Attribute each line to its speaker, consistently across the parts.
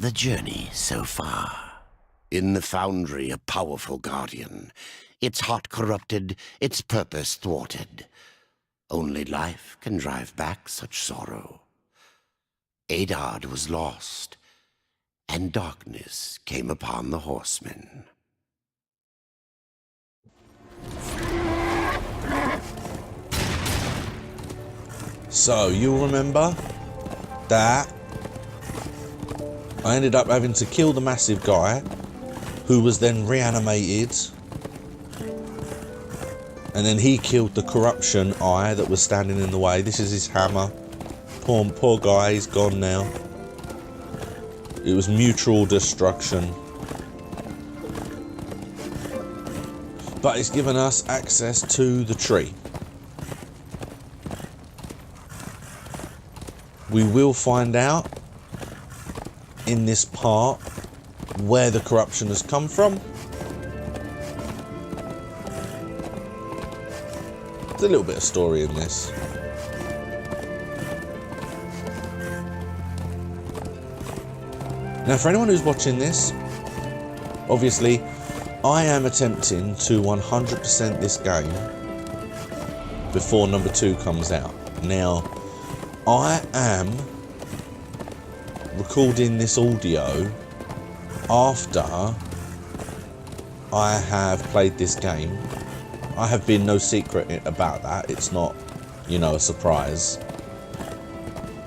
Speaker 1: the journey so far. In the foundry, a powerful guardian. Its heart corrupted, its purpose thwarted. Only life can drive back such sorrow. Adard was lost, and darkness came upon the horsemen.
Speaker 2: So, you'll remember that I ended up having to kill the massive guy, who was then reanimated, and then he killed the corruption eye that was standing in the way. This is his hammer. Poor guy, he's gone now. It was mutual destruction. But it's given us access to the tree. We will find out in this part where the corruption has come from. There's a little bit of story in this. Now, for anyone who's watching this, obviously, I am attempting to 100% this game before number 2 comes out. Now, I am recording this audio after I have played this game. I have been no secret about that. It's not, you know, a surprise.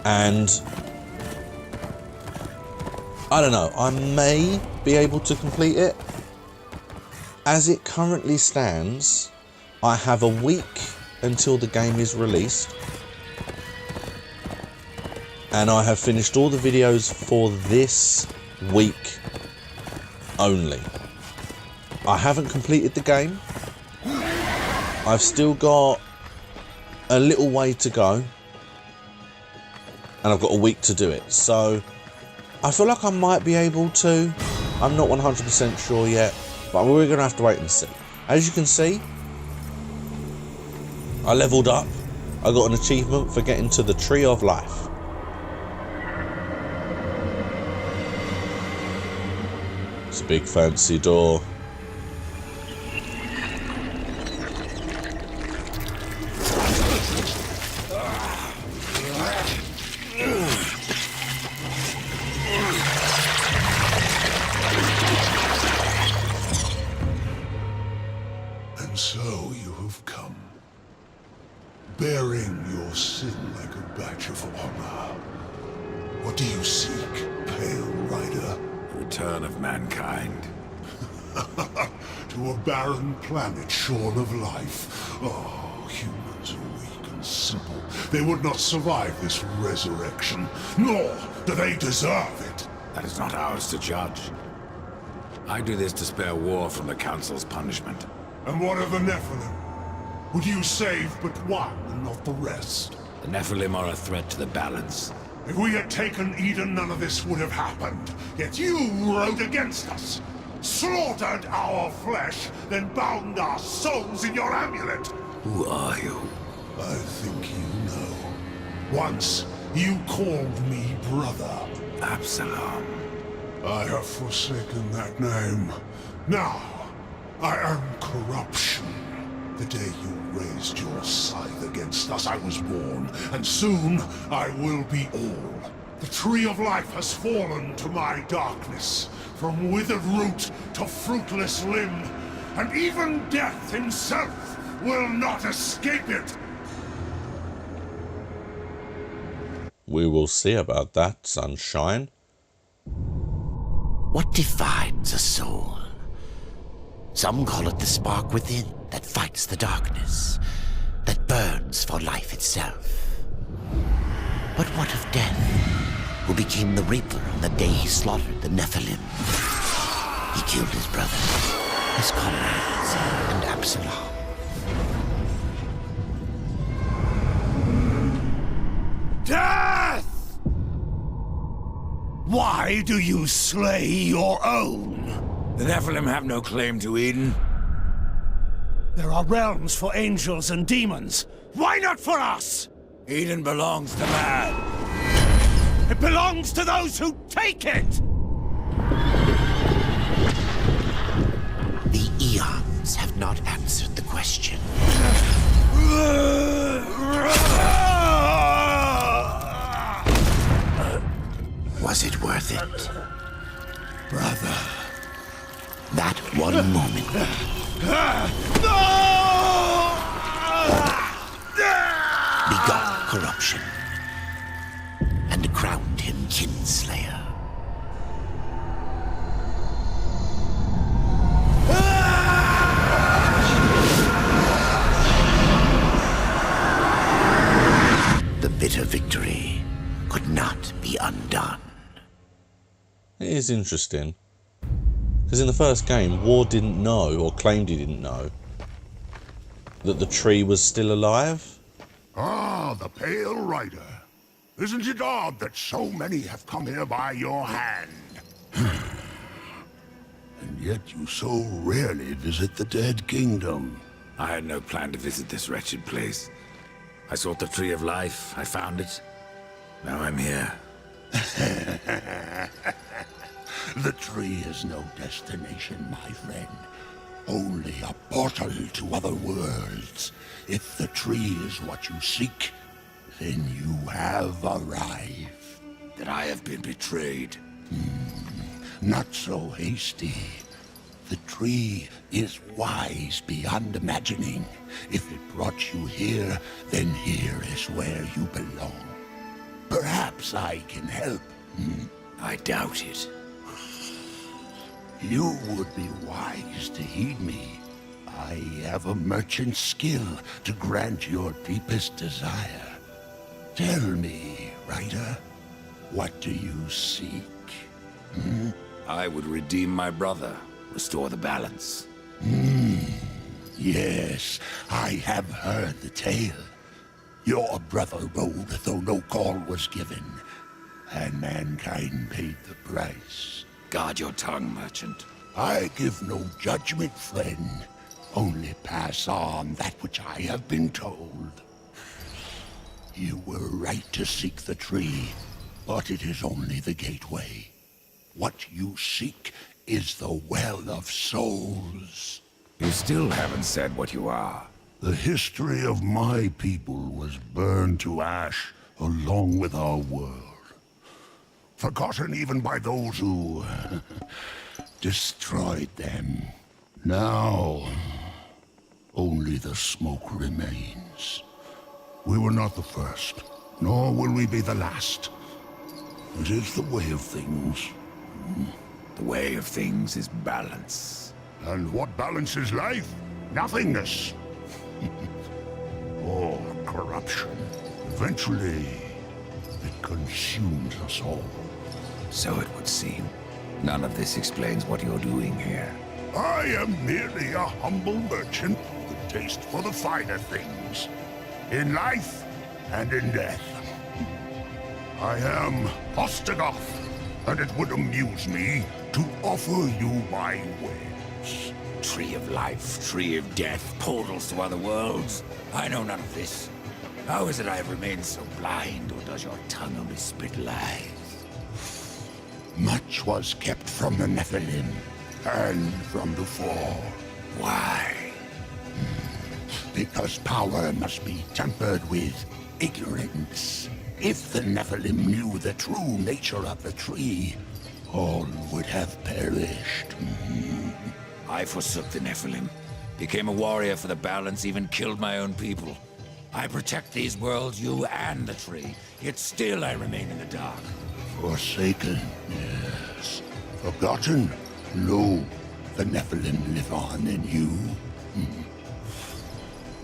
Speaker 2: And I don't know, I may be able to complete it. As it currently stands, I have a week until the game is released. And I have finished all the videos for this week only. I haven't completed the game. I've still got a little way to go. And I've got a week to do it. So I feel like I might be able to. I'm not 100% sure yet. But we're going to have to wait and see. As you can see, I leveled up. I got an achievement for getting to the Tree of Life. It's a big fancy door.
Speaker 3: And so you have come, bearing your sin like a badge of honor. What do you seek, Pale Rider?
Speaker 4: The return of mankind.
Speaker 3: To a barren planet shorn of life. Oh, humans are weak and simple. They would not survive this resurrection, nor do they deserve it.
Speaker 4: That is not ours to judge. I do this to spare war from the Council's punishment.
Speaker 3: And what of the Nephilim? Would you save but one and not the rest?
Speaker 4: The Nephilim are a threat to the balance.
Speaker 3: If we had taken Eden, none of this would have happened. Yet you rode against us, slaughtered our flesh, then bound our souls in your amulet.
Speaker 4: Who are you?
Speaker 3: I think you know. Once, you called me brother.
Speaker 4: Absalom.
Speaker 3: I have forsaken that name. Now, I am corruption. The day you raised your scythe against us, I was born, and soon I will be all. The Tree of Life has fallen to my darkness, from withered root to fruitless limb, and even death himself will not escape it.
Speaker 2: We will see about that, sunshine.
Speaker 1: What defines a soul? Some call it the spark within that fights the darkness, that burns for life itself. But what of Death, who became the Reaper on the day he slaughtered the Nephilim? He killed his brother, his comrades, and Absalom.
Speaker 3: Death! Why do you slay your own?
Speaker 4: The Nephilim have no claim to Eden.
Speaker 5: There are realms for angels and demons.
Speaker 3: Why not for us?
Speaker 4: Eden belongs to man.
Speaker 5: It belongs to those who take it!
Speaker 1: have not answered the question. Was it worth it?
Speaker 3: Brother.
Speaker 1: That one moment. Begot corruption. And crowned him Kinslayer. The bitter victory could not be undone.
Speaker 2: It is interesting. Because in the first game, War didn't know, or claimed he didn't know, that the tree was still alive.
Speaker 3: Ah, the Pale Rider. Isn't it odd that so many have come here by your hand? And yet you so rarely visit the Dead Kingdom.
Speaker 4: I had no plan to visit this wretched place. I sought the Tree of Life, I found it. Now I'm here.
Speaker 3: The tree is no destination, my friend. Only a portal to other worlds. If the tree is what you seek, then you have arrived.
Speaker 4: That I have been betrayed.
Speaker 3: Not so hasty. The tree is wise beyond imagining. If it brought you here, then here is where you belong. Perhaps I can help.
Speaker 4: I doubt it.
Speaker 3: You would be wise to heed me. I have a merchant's skill to grant your deepest desire. Tell me, Rider, what do you seek?
Speaker 4: I would redeem my brother, restore the balance.
Speaker 3: Yes, I have heard the tale. Your brother rode, though no call was given, and mankind paid the price.
Speaker 4: Guard your tongue, merchant.
Speaker 3: I give no judgment, friend. Only pass on that which I have been told. You were right to seek the tree, but it is only the gateway. What you seek is the Well of Souls.
Speaker 4: You still haven't said what you are.
Speaker 3: The history of my people was burned to ash along with our world. Forgotten even by those who destroyed them. Now, only the smoke remains. We were not the first, nor will we be the last. It is the way of things.
Speaker 4: The way of things is balance.
Speaker 3: And what balances life? Nothingness. Or corruption. Eventually, it consumes us all.
Speaker 4: So it would seem. None of this explains what you're doing here.
Speaker 3: I am merely a humble merchant with taste for the finer things. In life and in death. I am Ostagoth, and it would amuse me to offer you my wares.
Speaker 4: Tree of life, tree of death, portals to other worlds. I know none of this. How is it I have remained so blind, or does your tongue only spit lies?
Speaker 3: Much was kept from the Nephilim, and from the Fall.
Speaker 4: Why?
Speaker 3: Because power must be tempered with ignorance. If the Nephilim knew the true nature of the tree, all would have perished.
Speaker 4: I forsook the Nephilim, became a warrior for the balance, even killed my own people. I protect these worlds, you and the tree, yet still I remain in the dark.
Speaker 3: Forsaken, yes. Forgotten? No. The Nephilim live on in you.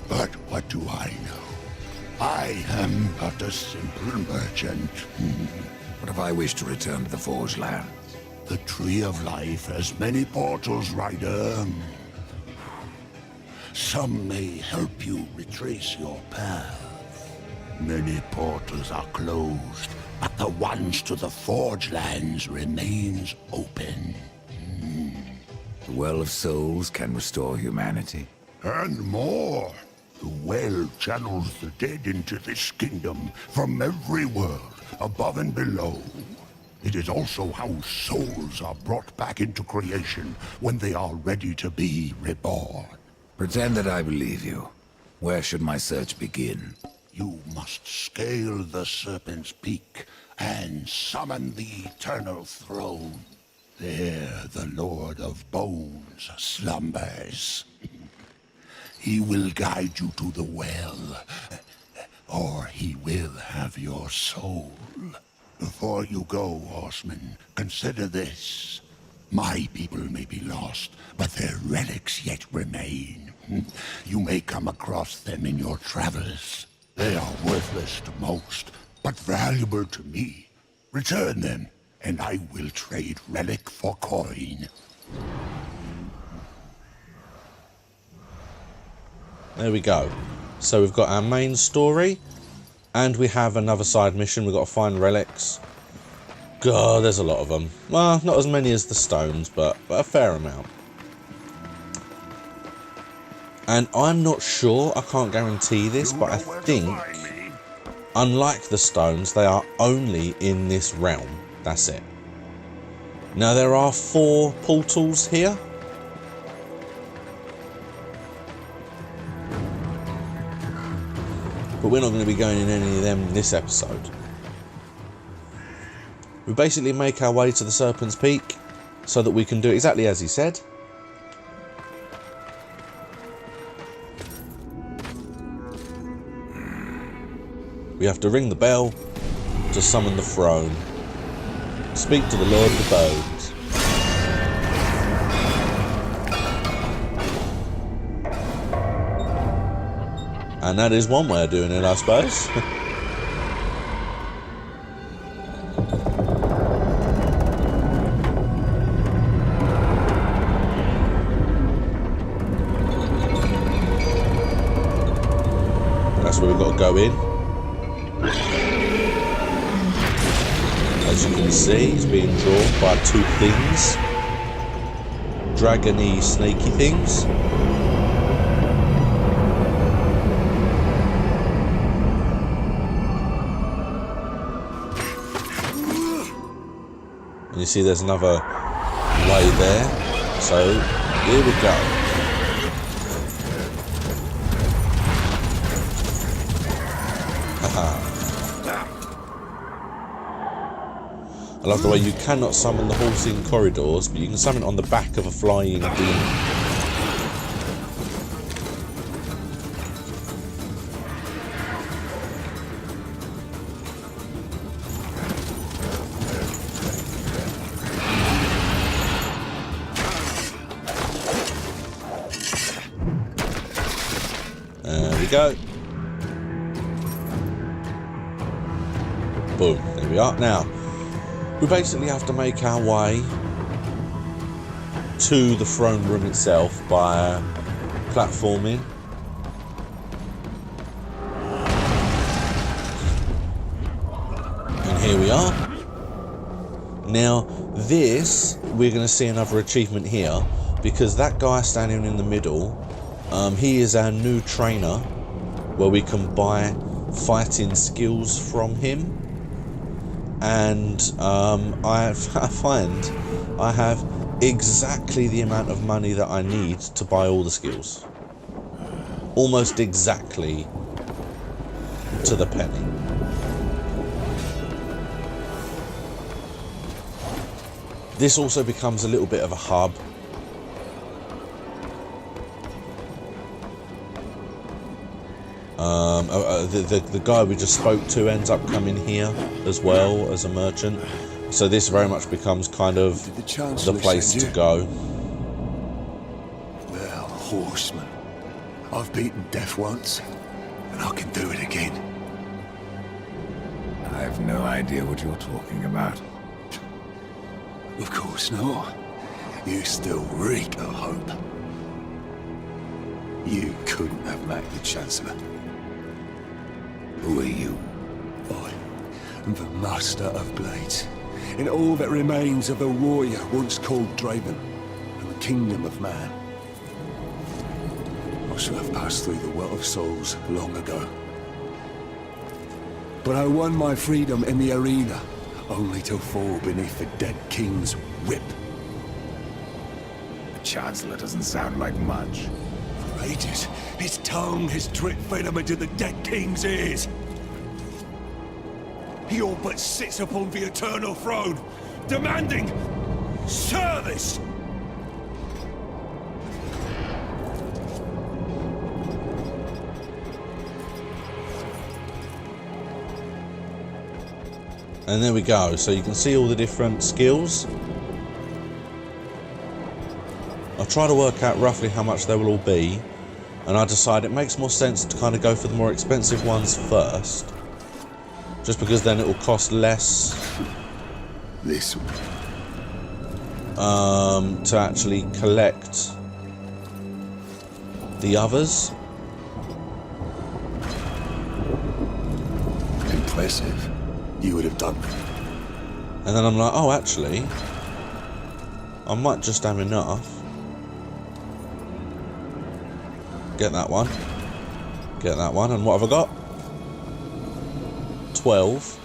Speaker 3: But what do I know? I am but a simple merchant.
Speaker 4: What if I wish to return to the Forge Land?
Speaker 3: The Tree of Life has many portals, Rider. Some may help you retrace your path. Many portals are closed, but the ones to the Forge Lands remains open.
Speaker 4: The Well of Souls can restore humanity.
Speaker 3: And more. The well channels the dead into this kingdom from every world, above and below. It is also how souls are brought back into creation when they are ready to be reborn.
Speaker 4: Pretend that I believe you. Where should my search begin?
Speaker 3: You must scale the Serpent's Peak and summon the Eternal Throne. There the Lord of Bones slumbers. He will guide you to the well, or he will have your soul. Before you go, horseman, consider this. My people may be lost, but their relics yet remain. You may come across them in your travels. They are worthless to most, but valuable to me. Return them, and I will trade relic for coin.
Speaker 2: There we go. So we've got our main story, and we have another side mission. We've got to find relics. God, there's a lot of them. Well, not as many as the stones, but a fair amount. And I'm not sure, I can't guarantee this, but I think, unlike the stones, they are only in this realm. That's it. Now, there are 4 portals here. But we're not going to be going in any of them in this episode. We basically make our way to the Serpent's Peak so that we can do exactly as he said. We have to ring the bell to summon the throne. Speak to the Lord of the Bones. And that is one way of doing it, I suppose. That's where we've got to go in. As you can see, he's being drawn by 2 things. Dragony, snaky things. And you see there's another way there. So, here we go. I love the way you cannot summon the horse in corridors, but you can summon it on the back of a flying demon. There we go. Boom, there we are. Now, we basically have to make our way to the throne room itself by platforming. And here we are. Now this, we're going to see another achievement here, because that guy standing in the middle, he is our new trainer, where we can buy fighting skills from him. And I find I have exactly the amount of money that I need to buy all the skills. Almost exactly to the penny. This also becomes a little bit of a hub. The guy we just spoke to ends up coming here as well as a merchant, so this very much becomes kind of the place to go.
Speaker 6: Well, horseman, I've beaten death once, and I can do it again.
Speaker 4: I have no idea what you're talking about.
Speaker 6: Of course not. You still reek of hope. You couldn't have met the Chancellor.
Speaker 4: Who are you?
Speaker 6: I am the Master of Blades, and all that remains of the warrior once called Draven, and the kingdom of man. I should have passed through the Well of Souls long ago. But I won my freedom in the arena, only to fall beneath the dead king's whip.
Speaker 4: The Chancellor doesn't sound like much.
Speaker 6: ages, his tongue has dripped venom into the dead king's ears. He all but sits upon the eternal throne, demanding service!
Speaker 2: And there we go. So you can see all the different skills. I'll try to work out roughly how much they will all be. And I decide it makes more sense to kind of go for the more expensive ones first. Just because then it will cost less
Speaker 6: This
Speaker 2: to actually collect the others.
Speaker 6: impressive. You would have done that.
Speaker 2: And then I'm like, oh, actually, I might just have enough. Get that one. Get that one. And what have I got? 12.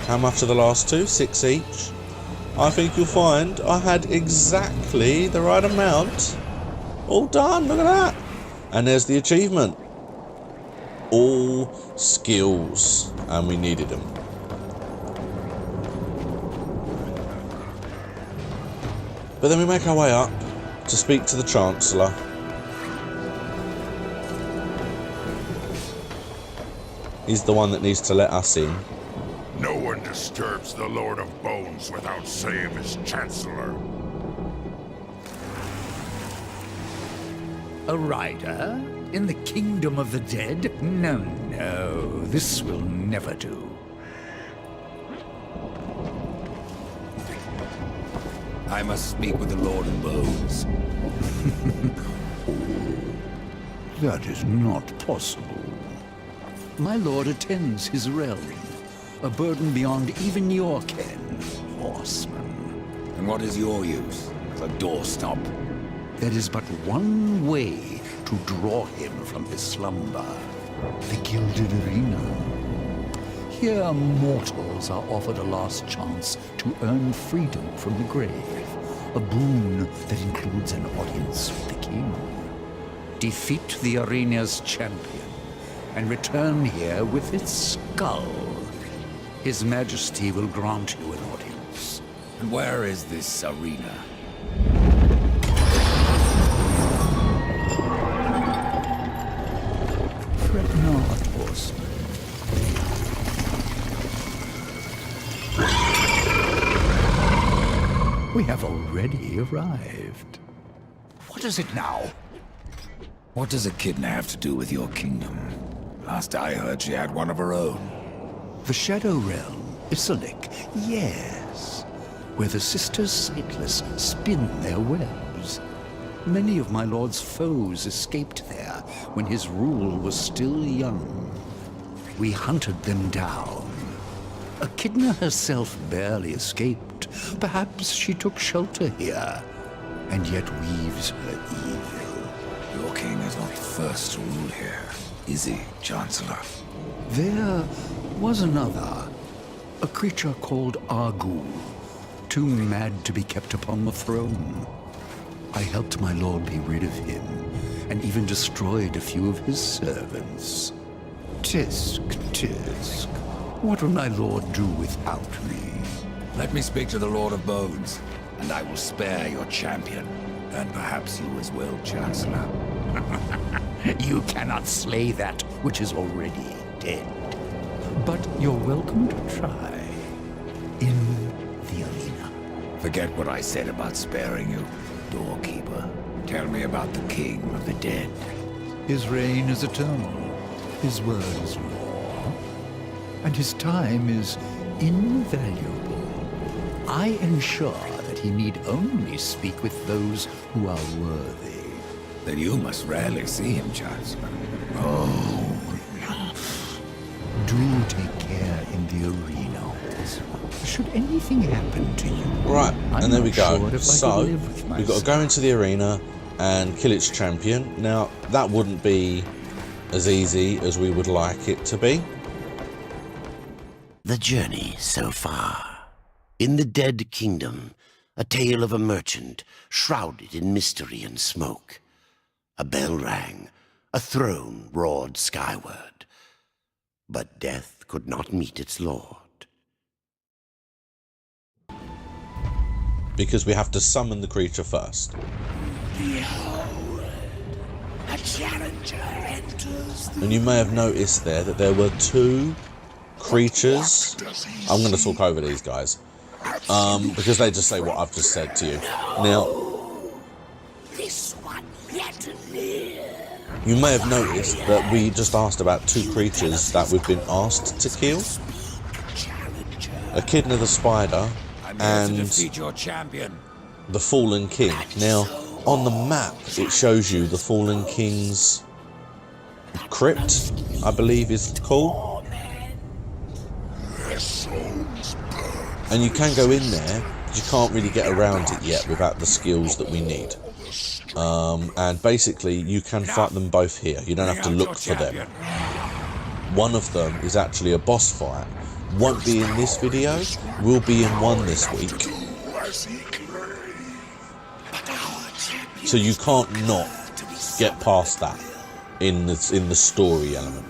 Speaker 2: How much are the last two? 6 each. I think you'll find I had exactly the right amount. All done. Look at that. And there's the achievement. All skills. And we needed them. But then we make our way up to speak to the Chancellor. He's the one that needs to let us in.
Speaker 3: No one disturbs the Lord of Bones without save his Chancellor.
Speaker 4: A rider? In the kingdom of the dead? No, no, this will never do. I must speak with the Lord of Bones. Oh, that is not possible. My lord attends his realm, a burden beyond even your ken, horseman. And what is your use? A doorstop? There is but one way to draw him from his slumber. The Gilded Arena. Here mortals are offered a last chance to earn freedom from the grave. A boon that includes an audience with the king. Defeat the arena's champion and return here with its skull. His Majesty will grant you an audience. And where is this arena? Fret not, horseman. We have already arrived. What is it now? What does Echidna have to do with your kingdom? Last I heard, she had one of her own. The Shadow Realm, Isalik, yes. Where the Sisters Sightless spin their webs. Many of my lord's foes escaped there when his rule was still young. We hunted them down. Echidna herself barely escaped. Perhaps she took shelter here, and yet weaves her evil. Your king is not first to rule here, is he, Chancellor? There was another, a creature called Argul, too mad to be kept upon the throne. I helped my lord be rid of him, and even destroyed a few of his servants. Tisk, tisk. What will my lord do without me? Let me speak to the Lord of Bones, and I will spare your champion. And perhaps you as well, Chancellor. You cannot slay that which is already dead. But you're welcome to try. In the arena. Forget what I said about sparing you, doorkeeper. Tell me about the king of the dead. His reign is eternal. His word is law. And his time is invaluable. I ensure that he need only speak with those who are worthy. Then you must rarely see him, Chancellor. Oh. Do take care in the arena, horseman. Should anything happen to you...
Speaker 2: Right, and there we go.
Speaker 4: Sure
Speaker 2: So, we've got to go into the arena and kill its champion. Now, that wouldn't be as easy as we would like it to be.
Speaker 1: The journey so far. In the Dead Kingdom, a tale of a merchant shrouded in mystery and smoke. A bell rang, a throne roared skyward, but death could not meet its lord.
Speaker 2: Because we have to summon the creature first.
Speaker 1: Behold, a challenger enters the...
Speaker 2: And you may have noticed there that there were two creatures. I'm going to talk over these guys. Because they just say what I've just said to you. Now,
Speaker 1: This one yet live.
Speaker 2: you may have noticed that we just asked about two creatures that we've been asked to kill. Echidna the spider and
Speaker 4: your champion.
Speaker 2: the Fallen King. Now, on the map, it shows you the Fallen King's crypt, I believe is called. And you can go in there, but you can't really get around it yet without the skills that we need. And basically, you can fight them both here. You don't have to look for them. One of them is actually a boss fight. Won't be in this video, will be in one this week. So you can't not get past that in the story element.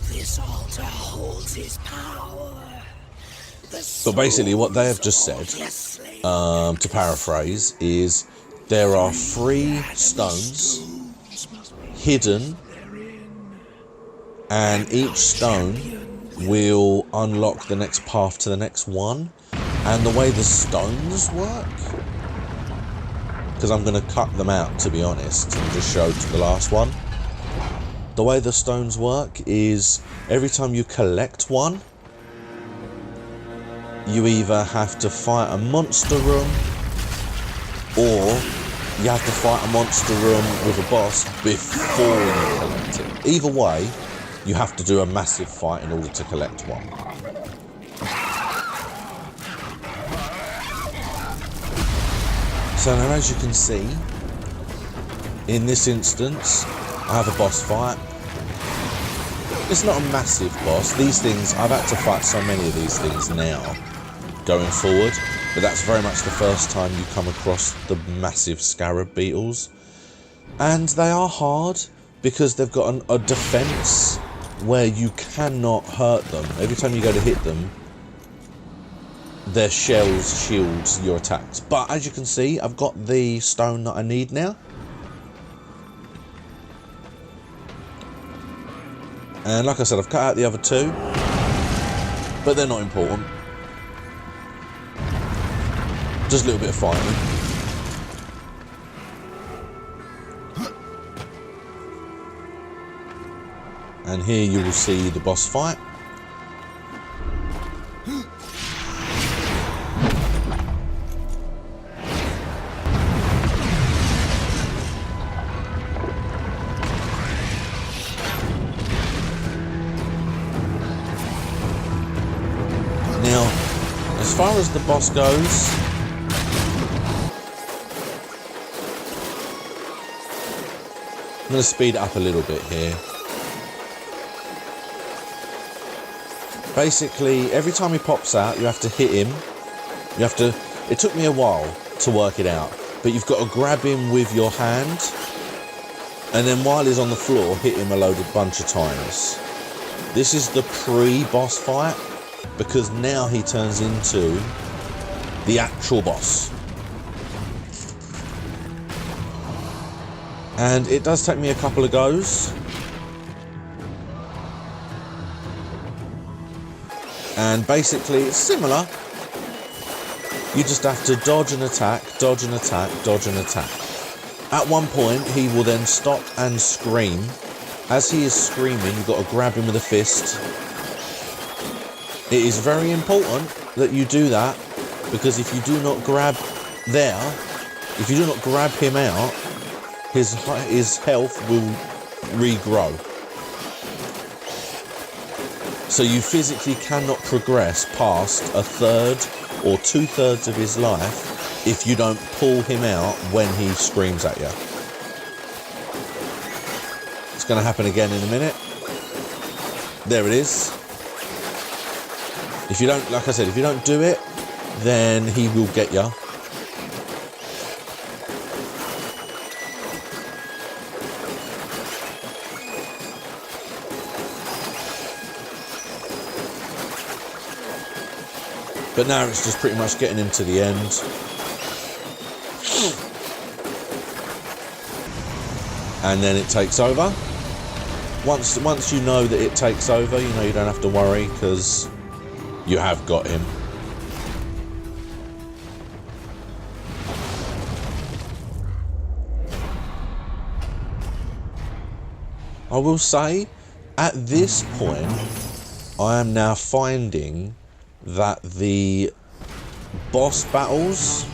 Speaker 1: This altar holds his power.
Speaker 2: But basically what they have just said, to paraphrase, is there are 3 stones hidden, and each stone will unlock the next path to the next one. And the way the stones work, because I'm going to cut them out to be honest and just show to the last one. The way the stones work is every time you collect one, you either have to fight a monster room or you have to fight a monster room with a boss before you collect it. Either way, you have to do a massive fight in order to collect one. So now, as you can see, in this instance, I have a boss fight. It's not a massive boss. These things, I've had to fight so many of these things now, going forward, but that's very much the first time you come across the massive scarab beetles. And they are hard, because they've got a defense where you cannot hurt them. Every time you go to hit them, their shells shields your attacks. But as you can see, I've got the stone that I need now. And like I said, I've cut out the other 2, but they're not important. Just a little bit of fighting. And here you will see the boss fight. Now, as far as the boss goes, I'm going to speed it up a little bit here. Basically, every time he pops out, you have to hit him. You have to... It took me a while to work it out, but you've got to grab him with your hand, and then while he's on the floor, hit him a bunch of times. This is the pre-boss fight, because now he turns into the actual boss. And it does take me a couple of goes. And basically it's similar. You just have to dodge and attack, dodge and attack, dodge and attack. At one point he will then stop and scream. As he is screaming, you've got to grab him with a fist. It is very important that you do that, because if you do not grab if you do not grab him out, his health will regrow. So you physically cannot progress past a third or 2/3 of his life if you don't pull him out when he screams at you. It's going to happen again in a minute. There it is. If you don't, like I said, if you don't do it, then he will get you. But now it's just pretty much getting him to the end. And then it takes over. Once you know that it takes over, you know you don't have to worry because you have got him. I will say, at this point, I am now finding that the boss battles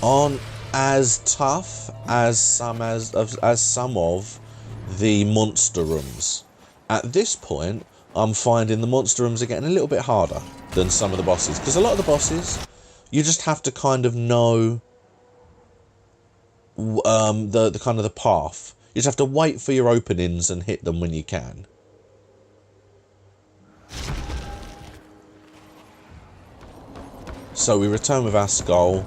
Speaker 2: aren't as tough as some of the monster rooms. At this point, I'm finding the monster rooms are getting a little bit harder than some of the bosses, because a lot of the bosses, you just have to kind of know the kind of the path. You just have to wait for your openings and hit them when you can. So we return with our skull.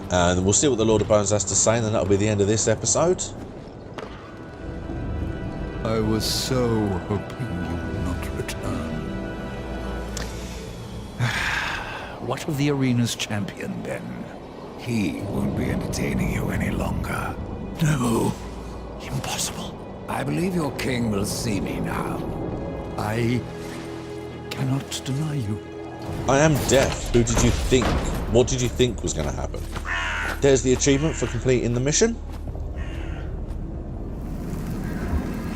Speaker 2: And we'll see what the Lord of Bones has to say, and then that'll be the end of this episode.
Speaker 4: I was so hoping you would not return. What of the arena's champion, then? He won't be entertaining you any longer.
Speaker 1: No, impossible.
Speaker 4: I believe your king will see me now. I cannot deny you.
Speaker 2: I am deaf. Who did you think? What did you think was going to happen? There's the achievement for completing the mission.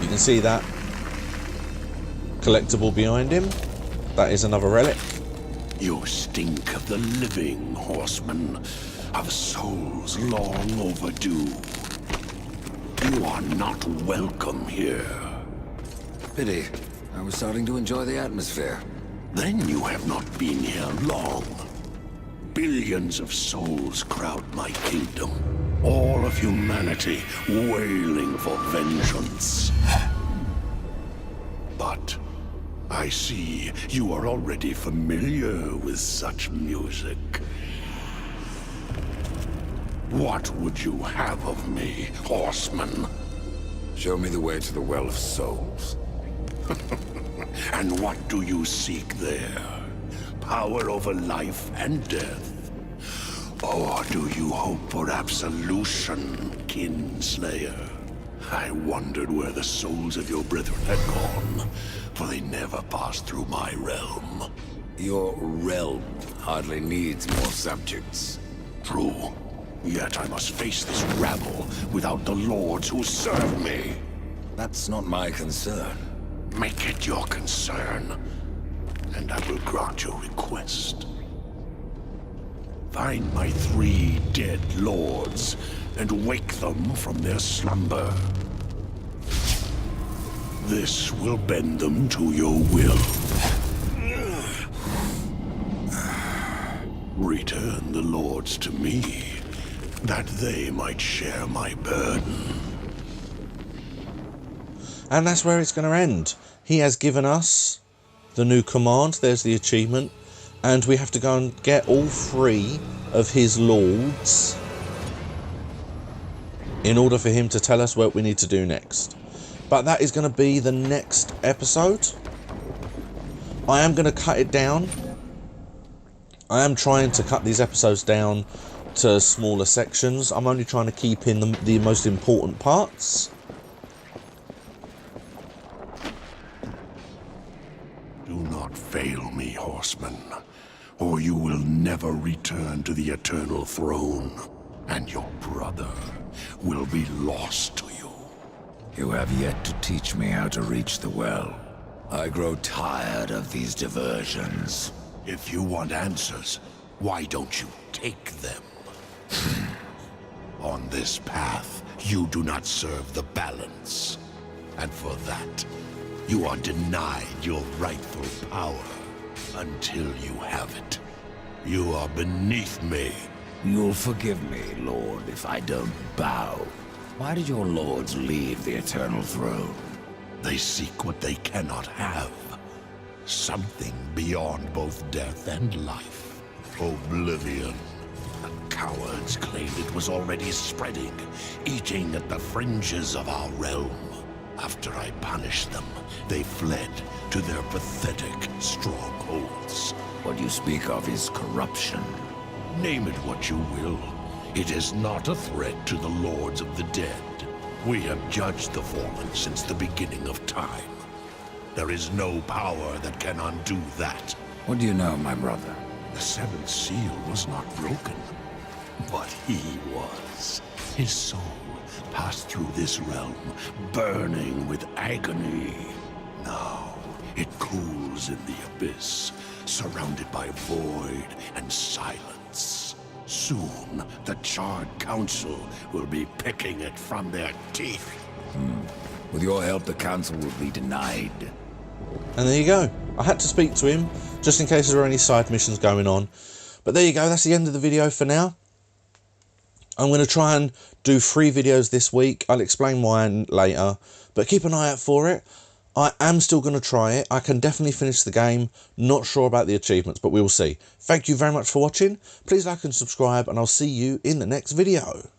Speaker 2: You can see that collectible behind him. That is another relic.
Speaker 3: You stink of the living, horseman, of souls long overdue. You are not welcome here.
Speaker 4: Pity. I was starting to enjoy the atmosphere.
Speaker 3: Then you have not been here long. Billions of souls crowd my kingdom. All of humanity wailing for vengeance. But I see you are already familiar with such music. What would you have of me, horseman?
Speaker 4: Show me the way to the Well of Souls.
Speaker 3: And what do you seek there? Power over life and death? Or do you hope for absolution, Kinslayer? I wondered where the souls of your brethren had gone, for they never passed through my realm.
Speaker 4: Your realm hardly needs more subjects.
Speaker 3: True. Yet I must face this rabble without the lords who serve me.
Speaker 4: That's not my concern.
Speaker 3: Make it your concern, and I will grant your request. Find my 3 dead lords, and wake them from their slumber. This will bend them to your will. Return the lords to me, that they might share my burden.
Speaker 2: And that's where it's going to end. He has given us the new command. There's the achievement. And we have to go and get all 3 of his lords in order for him to tell us what we need to do next. But that is going to be the next episode. I am going to cut it down. I am trying to cut these episodes down to smaller sections. I'm only trying to keep in the most important parts.
Speaker 3: Do not fail me, horseman, or you will never return to the eternal throne, and your brother will be lost to you.
Speaker 4: You have yet to teach me how to reach the well. I grow tired of these diversions.
Speaker 3: If you want answers, why don't you take them? On this path, you do not serve the balance. And for that, you are denied your rightful power until you have it. You are beneath me.
Speaker 4: You'll forgive me, Lord, if I don't bow. Why did your lords leave the eternal throne?
Speaker 3: They seek what they cannot have. Something beyond both death and life. Oblivion. The cowards claimed it was already spreading, eating at the fringes of our realm. After I punished them, they fled, to their pathetic strongholds.
Speaker 4: What you speak of is corruption.
Speaker 3: Name it what you will. It is not a threat to the lords of the dead. We have judged the fallen since the beginning of time. There is no power that can undo that.
Speaker 4: What do you know, my brother?
Speaker 3: The seventh seal was not broken, but he was. His soul passed through this realm, burning with agony. Now, it cools in the abyss, surrounded by void and silence. Soon, the Charred Council will be picking it from their teeth.
Speaker 4: With your help, the council will be denied.
Speaker 2: And there you go. I had to speak to him, just in case there were any side missions going on. But there you go, that's the end of the video for now. I'm going to try and do 3 videos this week. I'll explain why later, but keep an eye out for it. I am still going to try it. I can definitely finish the game. Not sure about the achievements, but we'll see. Thank you very much for watching. Please like and subscribe, and I'll see you in the next video.